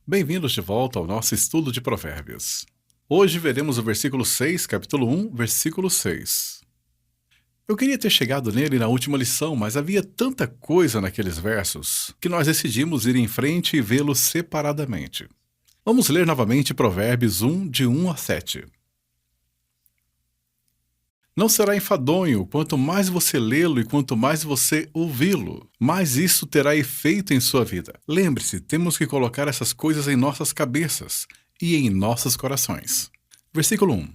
Bem-vindos de volta ao nosso estudo de Provérbios. Hoje veremos o versículo 6, capítulo 1, versículo 6. Eu queria ter chegado nele na última lição, mas havia tanta coisa naqueles versos que nós decidimos ir em frente e vê-los separadamente. Vamos ler novamente Provérbios 1, de 1 a 7. Não será enfadonho quanto mais você lê-lo e quanto mais você ouvi-lo, mais isso terá efeito em sua vida. Lembre-se, temos que colocar essas coisas em nossas cabeças e em nossos corações. Versículo 1.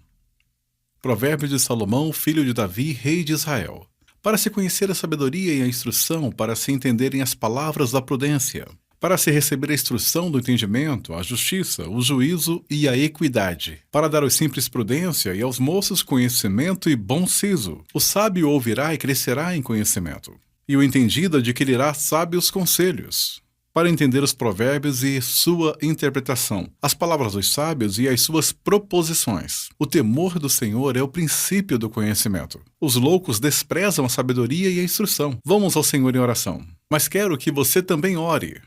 Provérbios de Salomão, filho de Davi, rei de Israel. Para se conhecer a sabedoria e a instrução, para se entenderem as palavras da prudência, para se receber a instrução do entendimento, a justiça, o juízo e a equidade, para dar aos simples prudência e aos moços conhecimento e bom siso. O sábio ouvirá e crescerá em conhecimento, e o entendido adquirirá sábios conselhos, para entender os provérbios e sua interpretação, as palavras dos sábios e as suas proposições. O temor do Senhor é o princípio do conhecimento. Os loucos desprezam a sabedoria e a instrução. Vamos ao Senhor em oração. Mas quero que você também ore.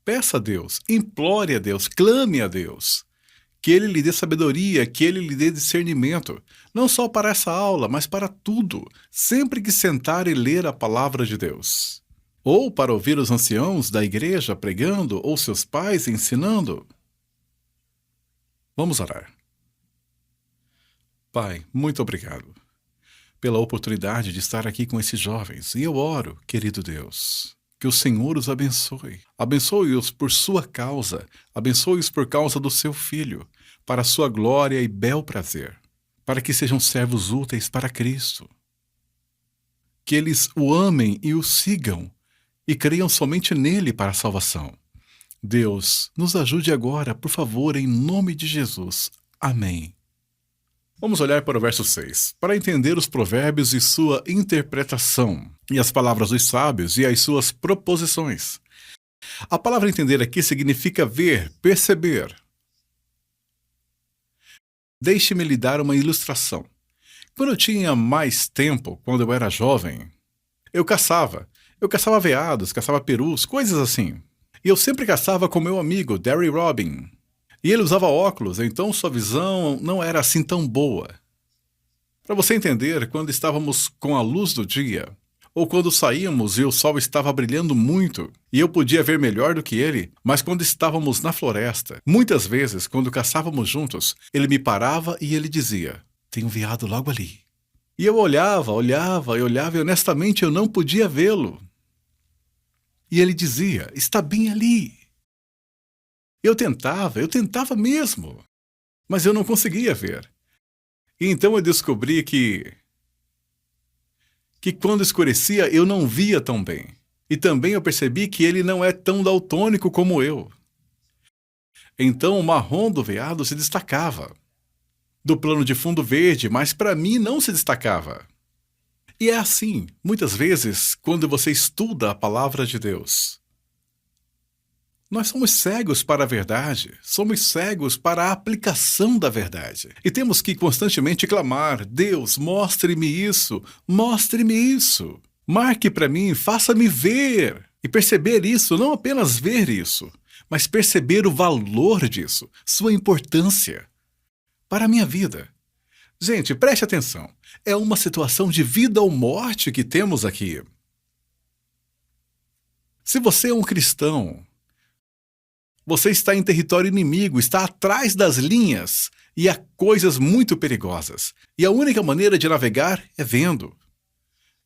Peça a Deus, implore a Deus, clame a Deus, que Ele lhe dê sabedoria, que Ele lhe dê discernimento, não só para essa aula, mas para tudo, sempre que sentar e ler a palavra de Deus. Ou para ouvir os anciãos da igreja pregando, ou seus pais ensinando. Vamos orar. Pai, muito obrigado pela oportunidade de estar aqui com esses jovens, e eu oro, querido Deus, que o Senhor os abençoe. Abençoe-os por sua causa. Abençoe-os por causa do seu Filho, para a sua glória e bel prazer, para que sejam servos úteis para Cristo. Que eles o amem e o sigam, e creiam somente nele para a salvação. Deus, nos ajude agora, por favor, em nome de Jesus. Amém. Vamos olhar para o verso 6, para entender os provérbios e sua interpretação, e as palavras dos sábios e as suas proposições. A palavra entender aqui significa ver, perceber. Deixe-me lhe dar uma ilustração. Quando eu tinha mais tempo, quando eu era jovem, eu caçava. Eu caçava veados, caçava perus, coisas assim. E eu sempre caçava com meu amigo, Derry Robin. E ele usava óculos, então sua visão não era assim tão boa. Para você entender, quando estávamos com a luz do dia, ou quando saíamos e o sol estava brilhando muito, e eu podia ver melhor do que ele, mas quando estávamos na floresta, muitas vezes, quando caçávamos juntos, ele me parava e ele dizia: "Tem um veado logo ali." E eu olhava, e honestamente eu não podia vê-lo. E ele dizia: "Está bem ali." Eu tentava mesmo, mas eu não conseguia ver. E então eu descobri que quando escurecia eu não via tão bem. E também eu percebi que ele não é tão daltônico como eu. Então o marrom do veado se destacava do plano de fundo verde, mas para mim não se destacava. E é assim, muitas vezes, quando você estuda a palavra de Deus. Nós somos cegos para a verdade, somos cegos para a aplicação da verdade. E temos que constantemente clamar: "Deus, mostre-me isso, mostre-me isso. Marque para mim, faça-me ver." E perceber isso, não apenas ver isso, mas perceber o valor disso, sua importância para a minha vida. Gente, preste atenção. É uma situação de vida ou morte que temos aqui. Se você é um cristão, você está em território inimigo, está atrás das linhas, e há coisas muito perigosas. E a única maneira de navegar é vendo.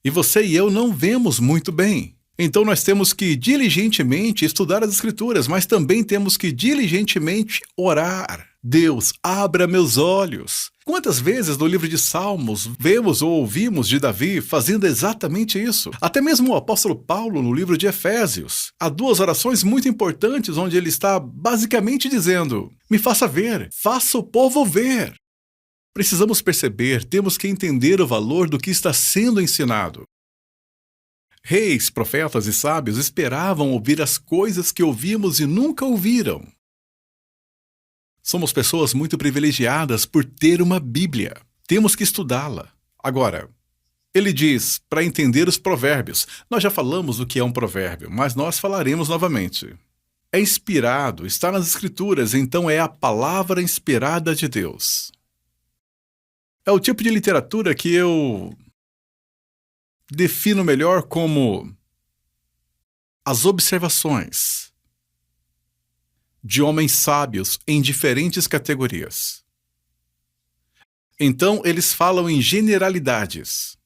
E você e eu não vemos muito bem. Então nós temos que diligentemente estudar as Escrituras, mas também temos que diligentemente orar. Deus, abra meus olhos. Quantas vezes no livro de Salmos vemos ou ouvimos de Davi fazendo exatamente isso? Até mesmo o apóstolo Paulo no livro de Efésios. Há duas orações muito importantes onde ele está basicamente dizendo: "Me faça ver, faça o povo ver." Precisamos perceber, temos que entender o valor do que está sendo ensinado. Reis, profetas e sábios esperavam ouvir as coisas que ouvimos e nunca ouviram. Somos pessoas muito privilegiadas por ter uma Bíblia. Temos que estudá-la. Agora, ele diz para entender os provérbios. Nós já falamos o que é um provérbio, mas nós falaremos novamente. é inspirado, está nas Escrituras, então é a palavra inspirada de Deus. É o tipo de literatura que eu defino melhor como as observações de homens sábios em diferentes categorias. Então, eles falam em generalidades.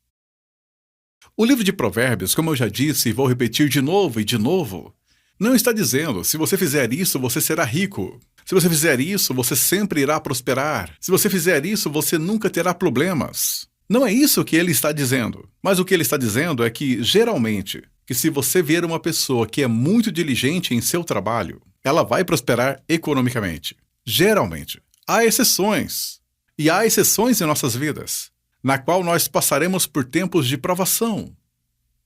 O livro de Provérbios, como eu já disse e vou repetir de novo e de novo, não está dizendo, se você fizer isso, você será rico. Se você fizer isso, você sempre irá prosperar. Se você fizer isso, você nunca terá problemas. Não é isso que ele está dizendo. Mas o que ele está dizendo é que, geralmente, que se você ver uma pessoa que é muito diligente em seu trabalho, ela vai prosperar economicamente. Geralmente. Há exceções. E há exceções em nossas vidas, na qual nós passaremos por tempos de provação.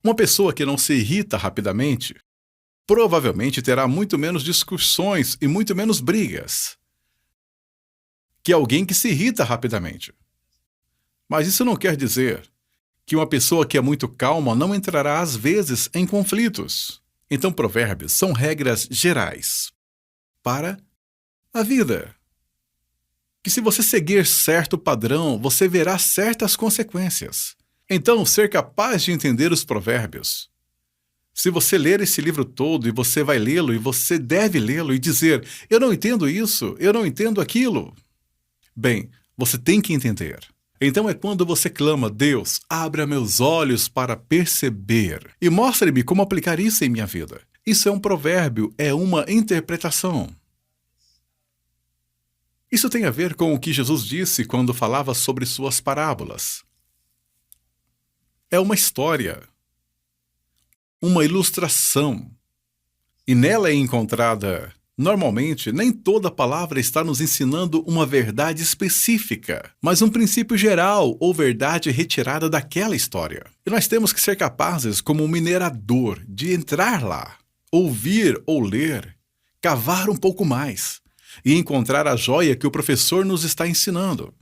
Uma pessoa que não se irrita rapidamente, provavelmente terá muito menos discussões e muito menos brigas que alguém que se irrita rapidamente. Mas isso não quer dizer que uma pessoa que é muito calma não entrará às vezes em conflitos. Então, provérbios são regras gerais para a vida. Que se você seguir certo padrão, você verá certas consequências. Então, ser capaz de entender os provérbios. Se você ler esse livro todo e você vai lê-lo e você deve lê-lo e dizer, eu não entendo isso, eu não entendo aquilo. Bem, você tem que entender. Então é quando você clama, Deus, abra meus olhos para perceber e mostre-me como aplicar isso em minha vida. Isso é um provérbio, é uma interpretação. Isso tem a ver com o que Jesus disse quando falava sobre suas parábolas. É uma história, uma ilustração, e nela é encontrada, normalmente, nem toda palavra está nos ensinando uma verdade específica, mas um princípio geral ou verdade retirada daquela história. E nós temos que ser capazes, como um minerador, de entrar lá, ouvir ou ler, cavar um pouco mais, e encontrar a joia que o professor nos está ensinando.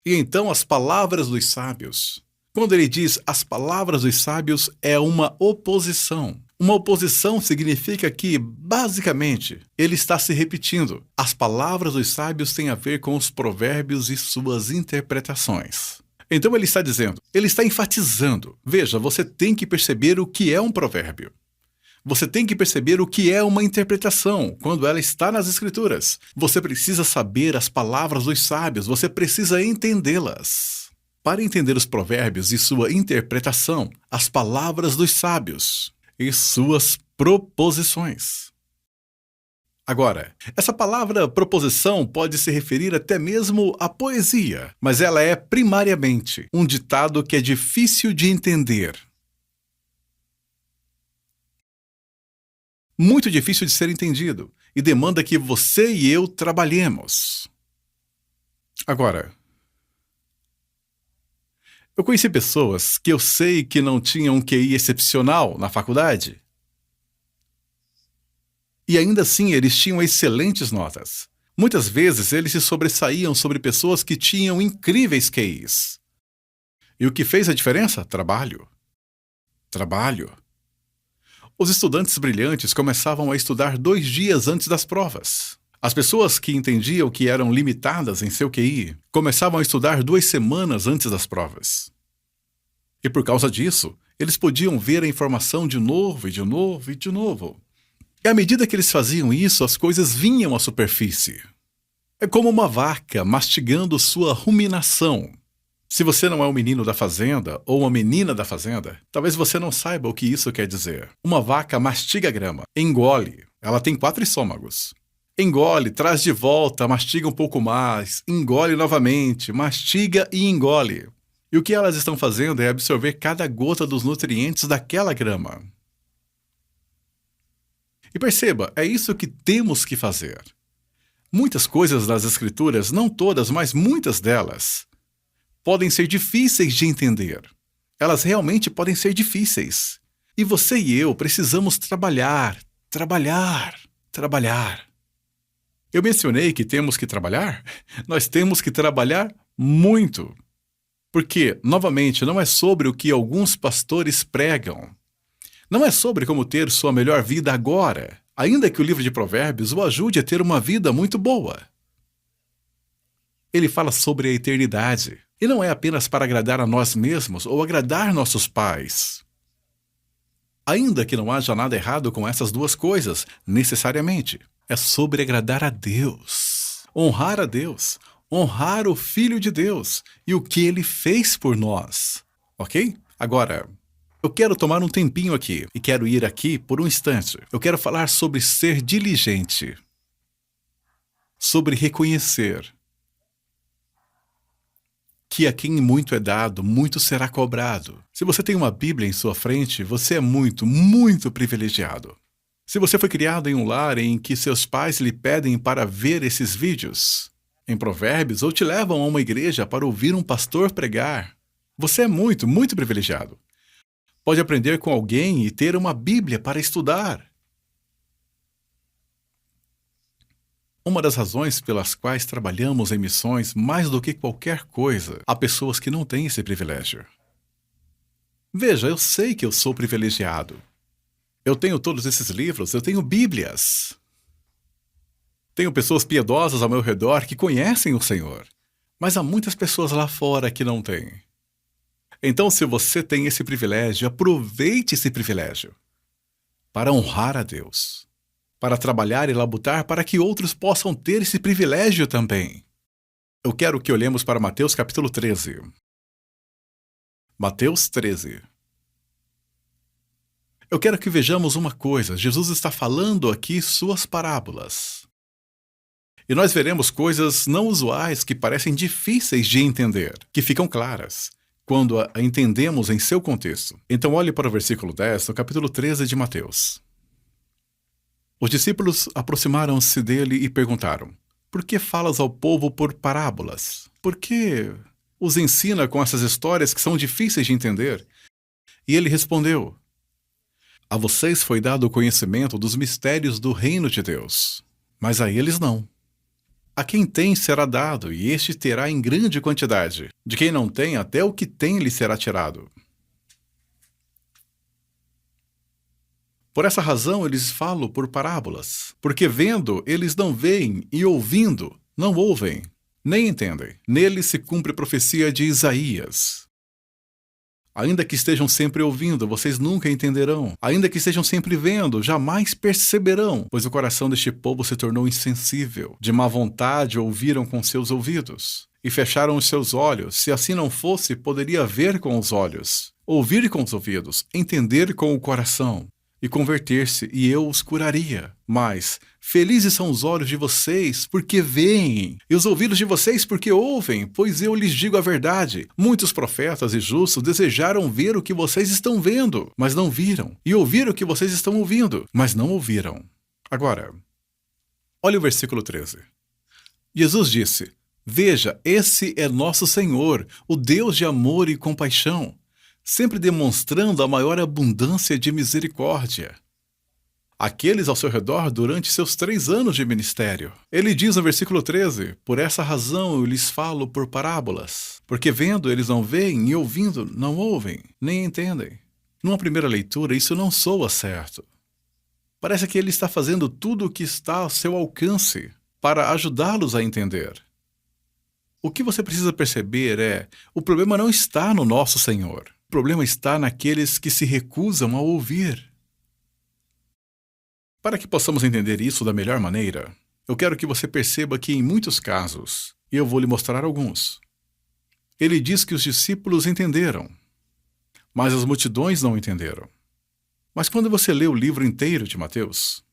E então as palavras dos sábios. Quando ele diz as palavras dos sábios, é uma oposição. Uma oposição significa que, basicamente, ele está se repetindo. As palavras dos sábios têm a ver com os provérbios e suas interpretações. Então ele está dizendo, ele está enfatizando. Veja, você tem que perceber o que é um provérbio. Você tem que perceber o que é uma interpretação, quando ela está nas Escrituras. Você precisa saber as palavras dos sábios, você precisa entendê-las. Para entender os provérbios e sua interpretação, as palavras dos sábios e suas proposições. Agora, essa palavra proposição pode se referir até mesmo à poesia, mas ela é primariamente um ditado que é difícil de entender. Muito difícil de ser entendido e demanda que você e eu trabalhemos. Agora, eu conheci pessoas que eu sei que não tinham um QI excepcional na faculdade. E ainda assim eles tinham excelentes notas. Muitas vezes eles se sobressaíam sobre pessoas que tinham incríveis QIs. E o que fez a diferença? Trabalho. Trabalho. Os estudantes brilhantes começavam a estudar 2 dias antes das provas. As pessoas que entendiam que eram limitadas em seu QI começavam a estudar 2 semanas antes das provas. E por causa disso, eles podiam ver a informação de novo e de novo e de novo. E à medida que eles faziam isso, as coisas vinham à superfície. É como uma vaca mastigando sua ruminação. Se você não é um menino da fazenda ou uma menina da fazenda, talvez você não saiba o que isso quer dizer. Uma vaca mastiga grama, engole. Ela tem 4 estômagos. Engole, traz de volta, mastiga um pouco mais, engole novamente, mastiga e engole. E o que elas estão fazendo é absorver cada gota dos nutrientes daquela grama. E perceba, é isso que temos que fazer. Muitas coisas das Escrituras, não todas, mas muitas delas, podem ser difíceis de entender. Elas realmente podem ser difíceis. E você e eu precisamos trabalhar. Eu mencionei que temos que trabalhar? Nós temos que trabalhar muito. Porque, novamente, não é sobre o que alguns pastores pregam. Não é sobre como ter sua melhor vida agora, ainda que o livro de Provérbios o ajude a ter uma vida muito boa. Ele fala sobre a eternidade, e não é apenas para agradar a nós mesmos ou agradar nossos pais. Ainda que não haja nada errado com essas duas coisas, necessariamente. É sobre agradar a Deus, honrar o Filho de Deus e o que Ele fez por nós. Ok? Agora, eu quero tomar um tempinho aqui e quero ir aqui por um instante. Eu quero falar sobre ser diligente, sobre reconhecer que a quem muito é dado, muito será cobrado. Se você tem uma Bíblia em sua frente, você é muito, muito privilegiado. Se você foi criado em um lar em que seus pais lhe pedem para ver esses vídeos em Provérbios ou te levam a uma igreja para ouvir um pastor pregar, você é muito, muito privilegiado. Pode aprender com alguém e ter uma Bíblia para estudar. Uma das razões pelas quais trabalhamos em missões mais do que qualquer coisa, há pessoas que não têm esse privilégio. Veja, eu sei que eu sou privilegiado. Eu tenho todos esses livros, eu tenho Bíblias. Tenho pessoas piedosas ao meu redor que conhecem o Senhor, mas há muitas pessoas lá fora que não têm. Então, se você tem esse privilégio, aproveite esse privilégio para honrar a Deus, para trabalhar e labutar para que outros possam ter esse privilégio também. Eu quero que olhemos para Mateus capítulo 13. Mateus 13. Eu quero que vejamos uma coisa. Jesus está falando aqui suas parábolas. E nós veremos coisas não usuais que parecem difíceis de entender, que ficam claras quando a entendemos em seu contexto. Então olhe para o versículo 10 do capítulo 13 de Mateus. Os discípulos aproximaram-se dele e perguntaram: Por que falas ao povo por parábolas? Por que os ensina com essas histórias que são difíceis de entender? E ele respondeu: A vocês foi dado o conhecimento dos mistérios do reino de Deus, mas a eles não. A quem tem será dado, e este terá em grande quantidade. De quem não tem, até o que tem lhe será tirado. Por essa razão eu lhes falo por parábolas, porque vendo eles não veem, e ouvindo não ouvem, nem entendem. Neles se cumpre a profecia de Isaías. Ainda que estejam sempre ouvindo, vocês nunca entenderão. Ainda que estejam sempre vendo, jamais perceberão, pois o coração deste povo se tornou insensível. De má vontade ouviram com seus ouvidos, e fecharam os seus olhos. Se assim não fosse, poderia ver com os olhos, ouvir com os ouvidos, entender com o coração, e converter-se, e eu os curaria. Mas felizes são os olhos de vocês, porque veem, e os ouvidos de vocês, porque ouvem, pois eu lhes digo a verdade. Muitos profetas e justos desejaram ver o que vocês estão vendo, mas não viram, e ouvir o que vocês estão ouvindo, mas não ouviram. Agora, olha o versículo 13. Jesus disse: Veja, esse é nosso Senhor, o Deus de amor e compaixão, sempre demonstrando a maior abundância de misericórdia àqueles ao seu redor durante seus 3 anos de ministério. Ele diz no versículo 13, Por essa razão eu lhes falo por parábolas, porque vendo eles não veem e ouvindo não ouvem, nem entendem. Numa primeira leitura isso não soa certo. Parece que ele está fazendo tudo o que está ao seu alcance para ajudá-los a entender. O que você precisa perceber é, o problema não está no nosso Senhor. O problema está naqueles que se recusam a ouvir. Para que possamos entender isso da melhor maneira, eu quero que você perceba que em muitos casos, e eu vou lhe mostrar alguns, ele diz que os discípulos entenderam, mas as multidões não entenderam. Mas quando você lê o livro inteiro de Mateus,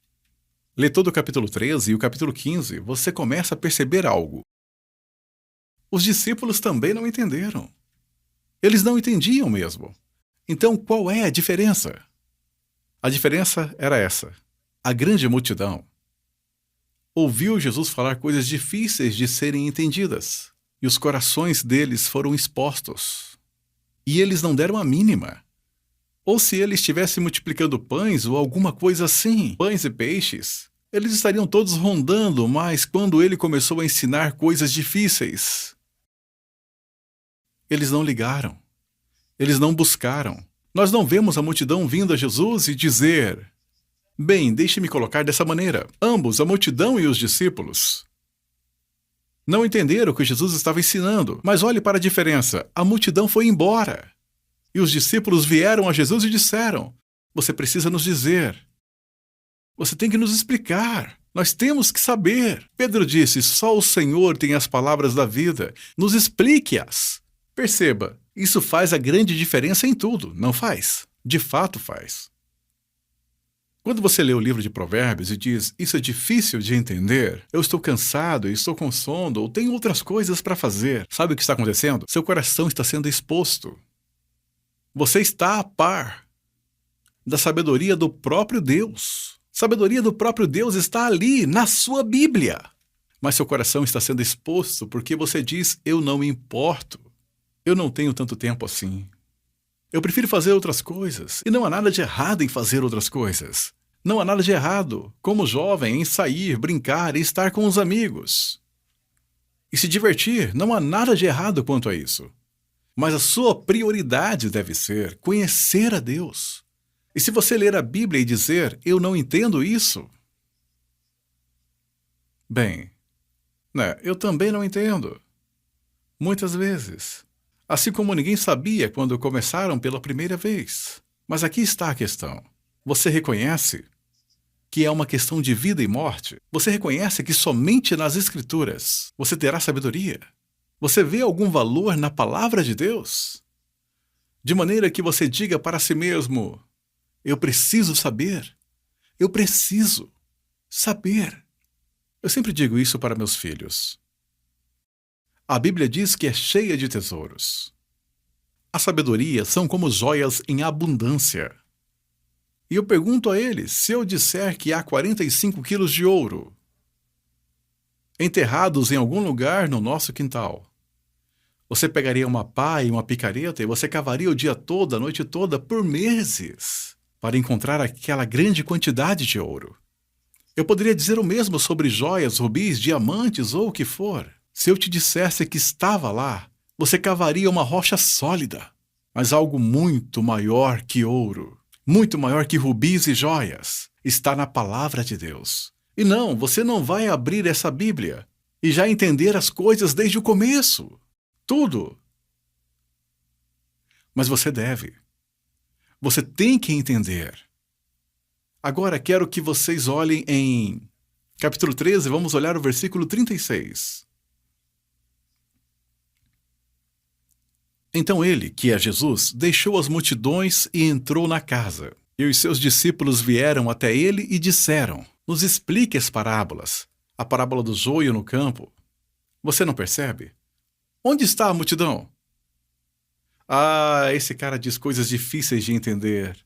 lê todo o capítulo 13 e o capítulo 15, você começa a perceber algo. Os discípulos também não entenderam. Eles não entendiam mesmo. Então, qual é a diferença? A diferença era essa. A grande multidão ouviu Jesus falar coisas difíceis de serem entendidas, e os corações deles foram expostos. E eles não deram a mínima. Ou se ele estivesse multiplicando pães ou alguma coisa assim, pães e peixes, eles estariam todos rondando, mas quando ele começou a ensinar coisas difíceis, eles não ligaram. Eles não buscaram. Nós não vemos a multidão vindo a Jesus e dizer: Bem, deixe-me colocar dessa maneira. Ambos, a multidão e os discípulos, não entenderam o que Jesus estava ensinando, mas olhe para a diferença. A multidão foi embora. E os discípulos vieram a Jesus e disseram: você precisa nos dizer. Você tem que nos explicar. Nós temos que saber. Pedro disse: só o Senhor tem as palavras da vida. Nos explique-as. Perceba, isso faz a grande diferença em tudo, não faz? De fato faz. Quando você lê o livro de Provérbios e diz: isso é difícil de entender, eu estou cansado, estou com sono, ou tenho outras coisas para fazer, sabe o que está acontecendo? Seu coração está sendo exposto. Você está a par da sabedoria do próprio Deus. Sabedoria do próprio Deus está ali, na sua Bíblia. Mas seu coração está sendo exposto porque você diz: eu não me importo. Eu não tenho tanto tempo assim. Eu prefiro fazer outras coisas. E não há nada de errado em fazer outras coisas. Não há nada de errado, como jovem, em sair, brincar e estar com os amigos. E se divertir, não há nada de errado quanto a isso. Mas a sua prioridade deve ser conhecer a Deus. E se você ler a Bíblia e dizer: eu não entendo isso, bem, eu também não entendo. Muitas vezes. Assim como ninguém sabia quando começaram pela primeira vez. Mas aqui está a questão. Você reconhece que é uma questão de vida e morte? Você reconhece que somente nas Escrituras você terá sabedoria? Você vê algum valor na palavra de Deus? De maneira que você diga para si mesmo: eu preciso saber. Eu preciso saber. Eu sempre digo isso para meus filhos. A Bíblia diz que é cheia de tesouros. A sabedoria são como joias em abundância. E eu pergunto a eles: se eu disser que há 45 quilos de ouro enterrados em algum lugar no nosso quintal, você pegaria uma pá e uma picareta e você cavaria o dia todo, a noite toda, por meses, para encontrar aquela grande quantidade de ouro. Eu poderia dizer o mesmo sobre joias, rubis, diamantes ou o que for. Se eu te dissesse que estava lá, você cavaria uma rocha sólida, mas algo muito maior que ouro, muito maior que rubis e joias, está na palavra de Deus. E não, você não vai abrir essa Bíblia e já entender as coisas desde o começo. Tudo. Mas você deve. Você tem que entender. Agora quero que vocês olhem em capítulo 13, vamos olhar o versículo 36. Então ele, que é Jesus, deixou as multidões e entrou na casa. E os seus discípulos vieram até ele e disseram: nos explique as parábolas, a parábola do joio no campo. Você não percebe? Onde está a multidão? Ah, esse cara diz coisas difíceis de entender.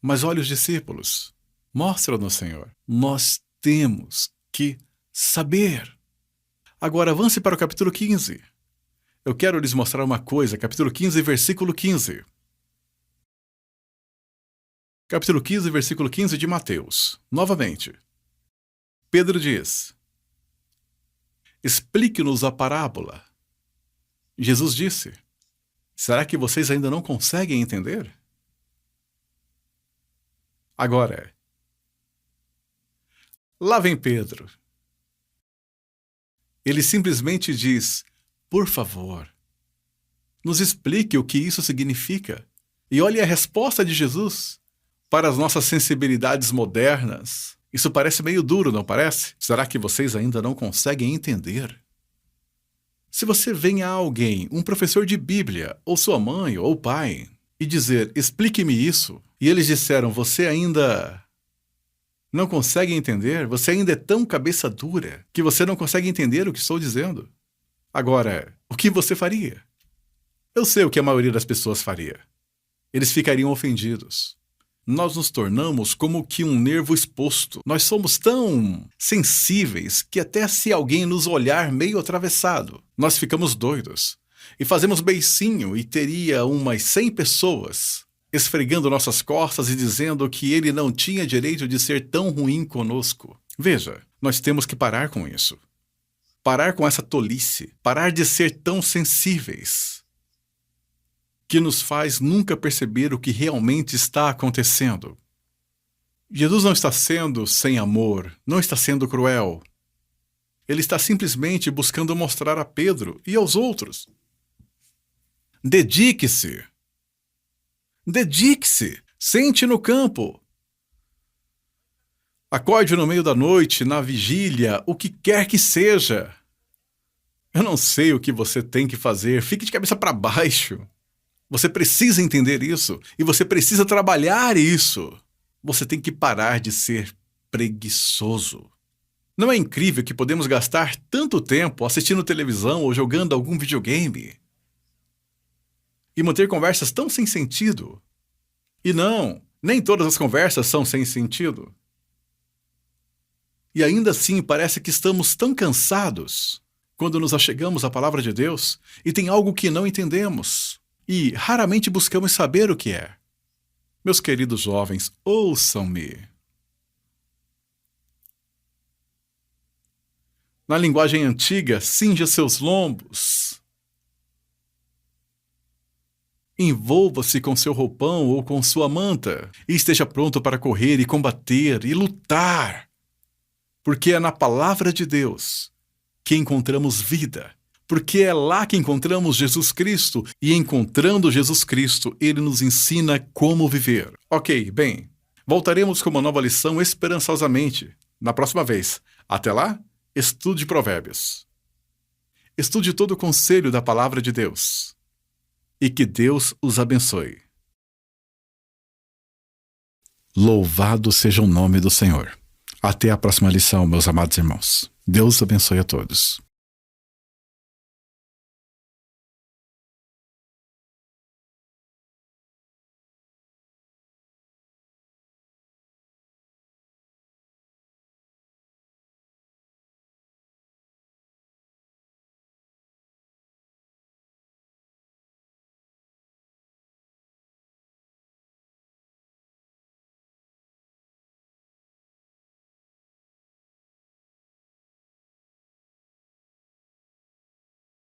Mas olha os discípulos. Mostra-nos, Senhor. Nós temos que saber. Agora avance para o capítulo 15. Eu quero lhes mostrar uma coisa, capítulo 15, versículo 15. Capítulo 15, versículo 15 de Mateus. Novamente. Pedro diz: explique-nos a parábola. Jesus disse: será que vocês ainda não conseguem entender? Agora, lá vem Pedro. Ele simplesmente diz: por favor, nos explique o que isso significa. E olhe a resposta de Jesus. Para as nossas sensibilidades modernas, isso parece meio duro, não parece? Será que vocês ainda não conseguem entender? Se você vem a alguém, um professor de Bíblia, ou sua mãe ou pai, e dizer: explique-me isso, e eles disseram: você ainda não consegue entender? Você ainda é tão cabeça dura que você não consegue entender o que estou dizendo? Agora, o que você faria? Eu sei o que a maioria das pessoas faria. Eles ficariam ofendidos. Nós nos tornamos como que um nervo exposto. Nós somos tão sensíveis que até se alguém nos olhar meio atravessado, nós ficamos doidos. E fazemos beicinho e teria umas 100 pessoas esfregando nossas costas e dizendo que ele não tinha direito de ser tão ruim conosco. Veja, nós temos que parar com isso. Parar com essa tolice. Parar de ser tão sensíveis, que nos faz nunca perceber o que realmente está acontecendo. Jesus não está sendo sem amor, não está sendo cruel. Ele está simplesmente buscando mostrar a Pedro e aos outros. Dedique-se. Dedique-se. Sente no campo. Acorde no meio da noite, na vigília, o que quer que seja. Eu não sei o que você tem que fazer. Fique de cabeça para baixo. Você precisa entender isso. E você precisa trabalhar isso. Você tem que parar de ser preguiçoso. Não é incrível que podemos gastar tanto tempo assistindo televisão ou jogando algum videogame? E manter conversas tão sem sentido? E não, nem todas as conversas são sem sentido. E ainda assim parece que estamos tão cansados quando nos achegamos à palavra de Deus e tem algo que não entendemos. E raramente buscamos saber o que é. Meus queridos jovens, ouçam-me. Na linguagem antiga, cinja seus lombos. Envolva-se com seu roupão ou com sua manta e esteja pronto para correr e combater e lutar. Porque é na palavra de Deus que encontramos vida. Porque é lá que encontramos Jesus Cristo e encontrando Jesus Cristo, Ele nos ensina como viver. Ok, bem, voltaremos com uma nova lição esperançosamente na próxima vez. Até lá, estude Provérbios. Estude todo o conselho da palavra de Deus. E que Deus os abençoe. Louvado seja o nome do Senhor. Até a próxima lição, meus amados irmãos. Deus abençoe a todos.